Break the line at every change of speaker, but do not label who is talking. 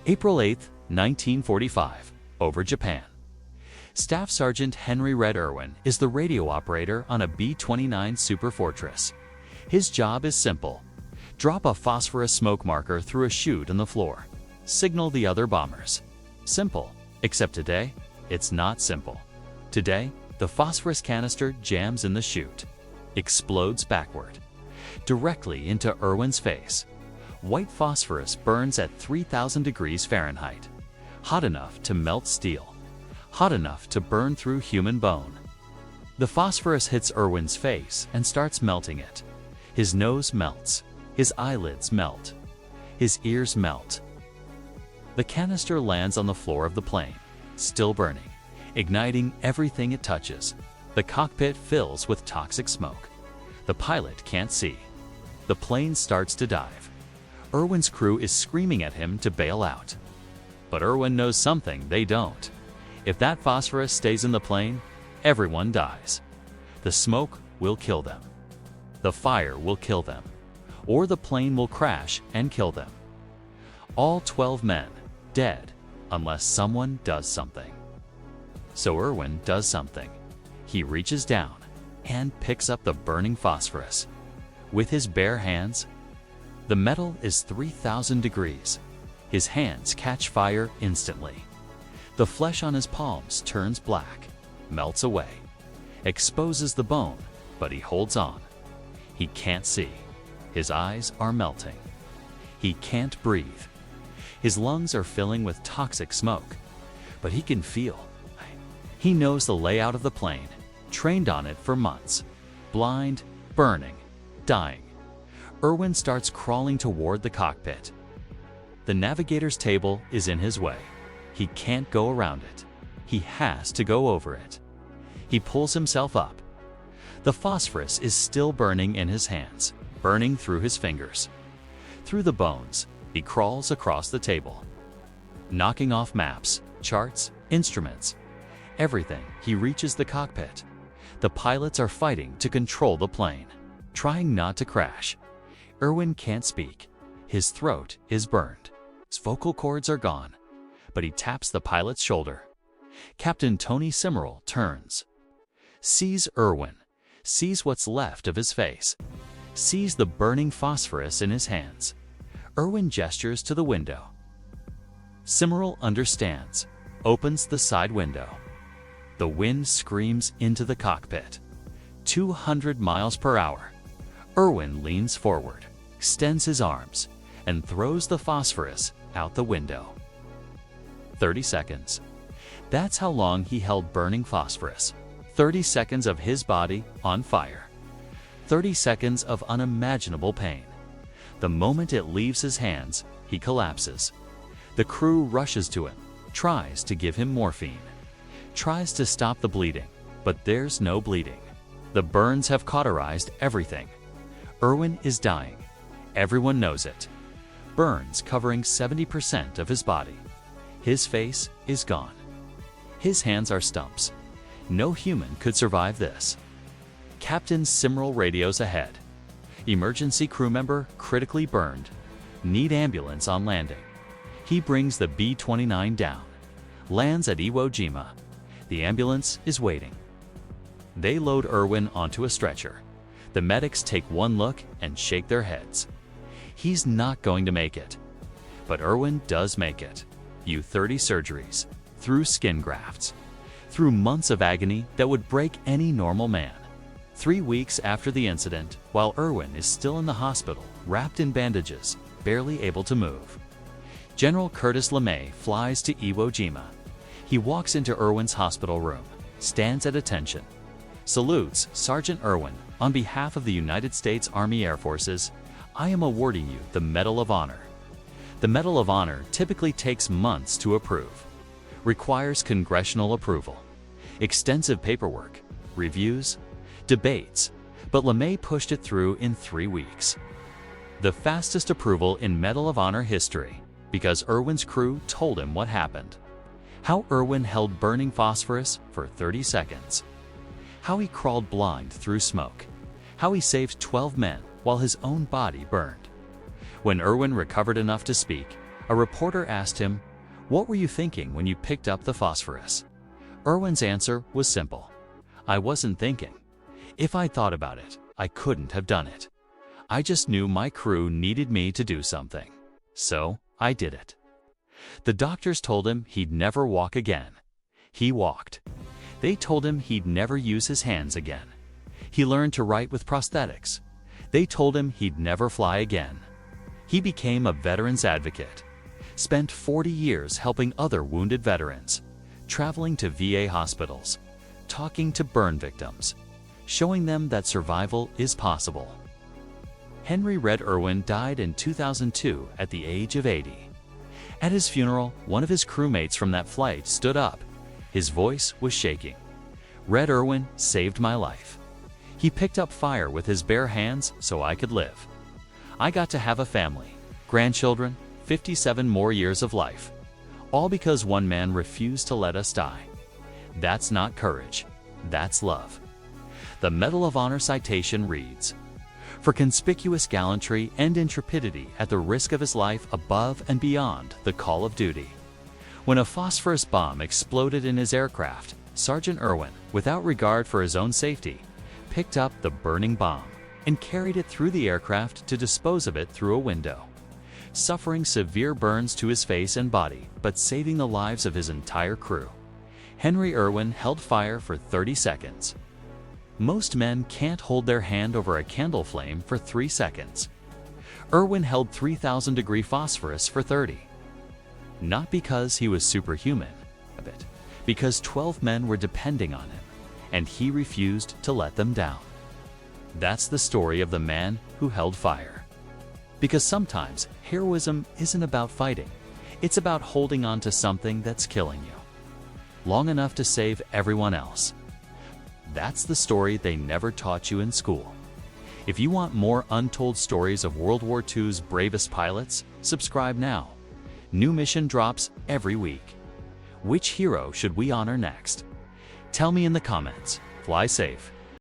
April 8, 1945, over Japan. Staff Sergeant Henry Red Erwin is the radio operator on a B-29 Super Fortress. His job is simple. Drop a phosphorus smoke marker through a chute on the floor. Signal the other bombers. Simple. Except today, it's not simple. Today, the phosphorus canister jams in the chute. Explodes backward. Directly into Erwin's face. White phosphorus burns at 3,000 degrees Fahrenheit. Hot enough to melt steel. Hot enough to burn through human bone. The phosphorus hits Erwin's face and starts melting it. His nose melts. His eyelids melt. His ears melt. The canister lands on the floor of the plane, still burning, igniting everything it touches. The cockpit fills with toxic smoke. The pilot can't see. The plane starts to dive. Erwin's crew is screaming at him to bail out. But Erwin knows something they don't. If that phosphorus stays in the plane, everyone dies. The smoke will kill them. The fire will kill them. Or the plane will crash and kill them. All 12 men dead unless someone does something. So Erwin does something. He reaches down and picks up the burning phosphorus. With his bare hands, the metal is 3,000 degrees. His hands catch fire instantly. The flesh on his palms turns black, melts away, exposes the bone, but he holds on. He can't see. His eyes are melting. He can't breathe. His lungs are filling with toxic smoke, but he can feel. He knows the layout of the plane, trained on it for months. Blind, burning, dying. Erwin starts crawling toward the cockpit. The navigator's table is in his way. He can't go around it. He has to go over it. He pulls himself up. The phosphorus is still burning in his hands, burning through his fingers. Through the bones, he crawls across the table. Knocking off maps, charts, instruments. Everything, he reaches the cockpit. The pilots are fighting to control the plane, trying not to crash. Erwin can't speak. His throat is burned. His vocal cords are gone, but he taps the pilot's shoulder. Captain Tony Simmerl turns. Sees Erwin. Sees what's left of his face. Sees the burning phosphorus in his hands. Erwin gestures to the window. Simmerl understands. Opens the side window. The wind screams into the cockpit. 200 miles per hour. Erwin leans forward, extends his arms, and throws the phosphorus out the window. 30 seconds. That's how long he held burning phosphorus. 30 seconds of his body on fire. 30 seconds of unimaginable pain. The moment it leaves his hands, he collapses. The crew rushes to him, tries to give him morphine, tries to stop the bleeding, but there's no bleeding. The burns have cauterized everything. Erwin is dying. Everyone knows it. Burns covering 70% of his body. His face is gone. His hands are stumps. No human could survive this. Captain Simmerl radios ahead. Emergency crew member critically burned. Need ambulance on landing. He brings the B-29 down. Lands at Iwo Jima. The ambulance is waiting. They load Erwin onto a stretcher. The medics take one look and shake their heads. He's not going to make it. But Erwin does make it. U-30 surgeries, through skin grafts, through months of agony that would break any normal man. 3 weeks after the incident, while Erwin is still in the hospital, wrapped in bandages, barely able to move, General Curtis LeMay flies to Iwo Jima. He walks into Erwin's hospital room, stands at attention, salutes Sergeant Erwin. On behalf of the United States Army Air Forces, I am awarding you the Medal of Honor. The Medal of Honor typically takes months to approve, requires congressional approval, extensive paperwork, reviews, debates, but LeMay pushed it through in 3 weeks. The fastest approval in Medal of Honor history, because Erwin's crew told him what happened. How Erwin held burning phosphorus for 30 seconds. How he crawled blind through smoke. How he saved 12 men while his own body burned. When Erwin recovered enough to speak, A reporter asked him, "What were you thinking when you picked up the phosphorus?" Erwin's answer was simple. "I wasn't thinking. If I thought about it, I couldn't have done it. I just knew my crew needed me to do something. So I did it." The doctors told him he'd never walk again. He walked. They told him he'd never use his hands again. He learned to write with prosthetics. They told him he'd never fly again. He became a veterans advocate. Spent 40 years helping other wounded veterans, traveling to VA hospitals, talking to burn victims, showing them that survival is possible. Henry Red Erwin died in 2002 at the age of 80. At his funeral, one of his crewmates from that flight stood up. His voice was shaking. "Red Erwin saved my life. He picked up fire with his bare hands so I could live. I got to have a family, grandchildren, 57 more years of life, all because one man refused to let us die. That's not courage, that's love." The Medal of Honor citation reads, "For conspicuous gallantry and intrepidity at the risk of his life above and beyond the call of duty." When a phosphorus bomb exploded in his aircraft, Sergeant Erwin, without regard for his own safety, picked up the burning bomb and carried it through the aircraft to dispose of it through a window, suffering severe burns to his face and body, but saving the lives of his entire crew. Henry Erwin held fire for 30 seconds. Most men can't hold their hand over a candle flame for 3 seconds. Erwin held 3,000-degree phosphorus for 30. Not because he was superhuman, but because 12 men were depending on him, and he refused to let them down. That's the story of the man who held fire. Because sometimes heroism isn't about fighting, it's about holding on to something that's killing you, long enough to save everyone else. That's the story they never taught you in school. If you want more untold stories of World War II's bravest pilots, subscribe now. New mission drops every week. Which hero should we honor next? Tell me in the comments. Fly safe.